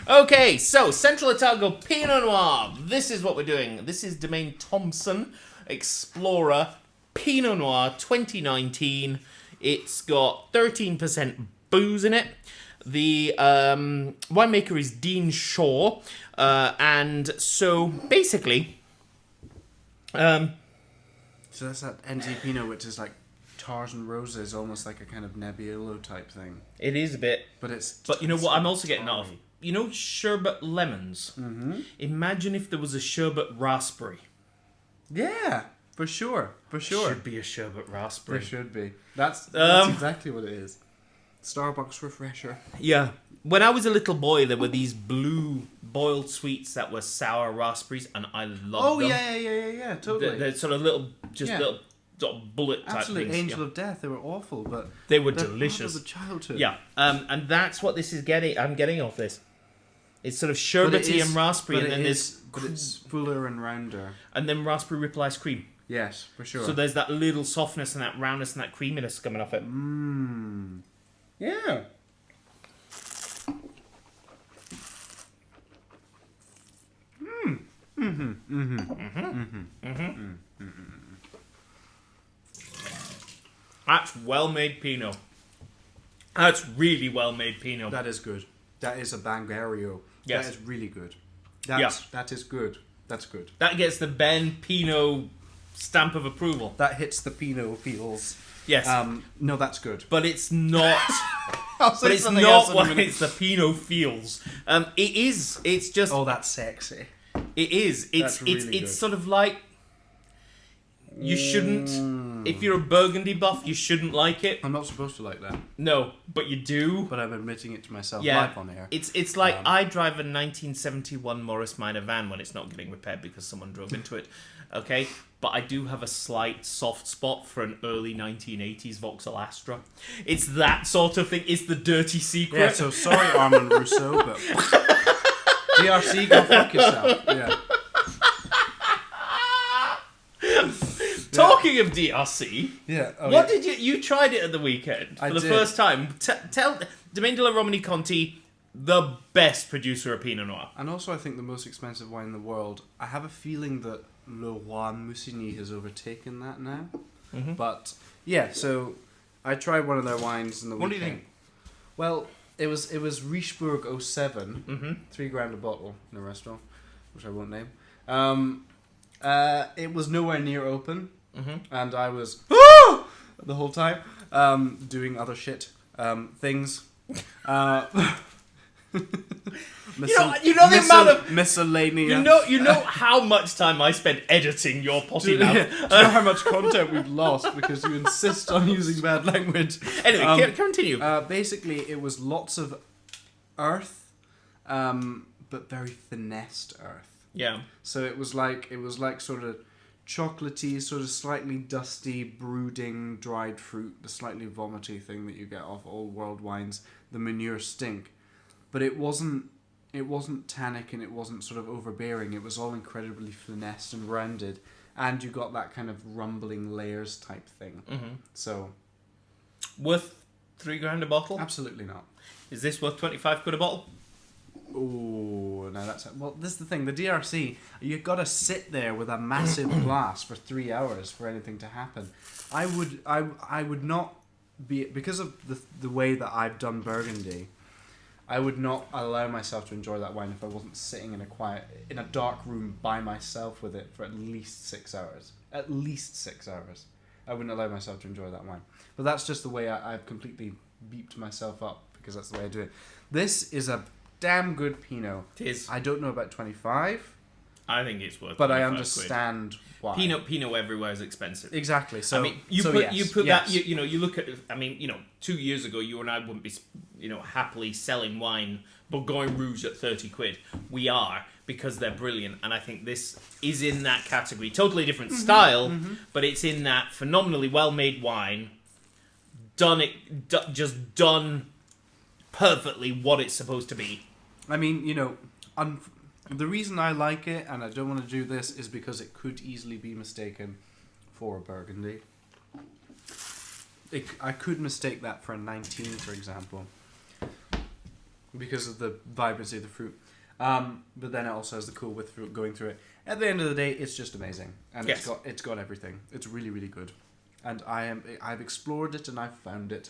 Okay, so Central Otago Pinot Noir. This is what we're doing. This is Domaine Thomson Explorer Pinot Noir 2019. It's got 13% booze in it. The winemaker is Dean Shaw. And so basically... So that's that NT Pinot, which is like Tars and Roses, almost like a kind of Nebbiolo type thing. It is a bit... But you know what I'm also getting off? You know Sherbet lemons? Mm-hmm. Imagine if there was a Sherbet raspberry. Yeah, for sure. Should be a Sherbet raspberry. There should be. That's exactly what it is. Starbucks refresher. Yeah. When I was a little boy, there were these blue boiled sweets that were sour raspberries, and I loved them. Oh, yeah, totally. They're sort of little sort of bullet type Absolute things. angel of death. They were awful, but they were they're delicious. part of the childhood. Yeah, and that's what this is getting. I'm getting off this. It's sort of sherbety and raspberry, and then but it's fuller and rounder. And then raspberry ripple ice cream. Yes, for sure. So there's that little softness and that roundness and that creaminess coming off it. Mmm. Yeah. That's well-made Pinot. That's really well-made Pinot. That is good. That is a Bangario. Yes. That is really good. That is good. That's good. That gets the Ben Pinot stamp of approval. That hits the Pinot feels. Yes. No, that's good. But it's not... But it's not what it's the Pinot feels. It is. It's just... Oh, that's sexy. It is. It's really sort of like... You shouldn't... If you're a Burgundy buff, you shouldn't like it. I'm not supposed to like that. No, but you do. But I'm admitting it to myself Yeah, live on air. it's like I drive a 1971 Morris Minor van when it's not getting repaired because someone drove into it. Okay? But I do have a slight soft spot for an early 1980s Vauxhall Astra. It's that sort of thing. It's the dirty secret. Yeah, so sorry, Armand Rousseau, but... DRC, go fuck yourself. Yeah. Talking of DRC, what did you tried it at the weekend for the first time? Tell Domaine de la Romani Conti, the best producer of Pinot Noir, and also I think the most expensive wine in the world. I have a feeling that Le Roi Musigny has overtaken that now. Mm-hmm. But yeah, so I tried one of their wines in the weekend. What do you think? Well, it was Richebourg 07, $3,000 a bottle in a restaurant, which I won't name. It was nowhere near open. And I was the whole time doing other shit things. You know the amount of miscellaneous. You know how much time I spent editing your potty mouth. Do you know how much content we've lost because you insist on using bad language? Anyway, continue. Basically, it was lots of earth, but very finessed earth. Yeah. So it was like sort of chocolatey, sort of slightly dusty, brooding, dried fruit, the slightly vomity thing that you get off old world wines, the manure stink. But it wasn't tannic and it wasn't sort of overbearing. It was all incredibly finessed and rounded, and you got that kind of rumbling layers type thing. So, worth $3,000 a bottle? Absolutely not. Is this worth 25 quid a bottle? Oh, no, this is the thing. The DRC, you've got to sit there with a massive glass for 3 hours for anything to happen. I would not be, because of the way that I've done Burgundy, I would not allow myself to enjoy that wine if I wasn't sitting in a dark room by myself with it for at least 6 hours. At least 6 hours. I wouldn't allow myself to enjoy that wine. But that's just the way I've completely beeped myself up, because that's the way I do it. This is a damn good Pinot. It is. I don't know about 25. I think it's worth. But I understand why. Pinot everywhere is expensive. Exactly. So I mean, you put that. You look at. I mean, 2 years ago, you and I wouldn't be, happily selling wine Bourgogne Rouge at 30 quid. We are, because they're brilliant, and I think this is in that category. Totally different style, but it's in that phenomenally well-made wine. Just done perfectly what it's supposed to be. I mean, the reason I like it, and I don't want to do this, is because it could easily be mistaken for a Burgundy. I could mistake that for a 19, for example. because of the vibrancy of the fruit. But then it also has the cool with fruit going through it. At the end of the day, it's just amazing, and Yes. it's got everything. It's really, really good, and I've explored it and I've found it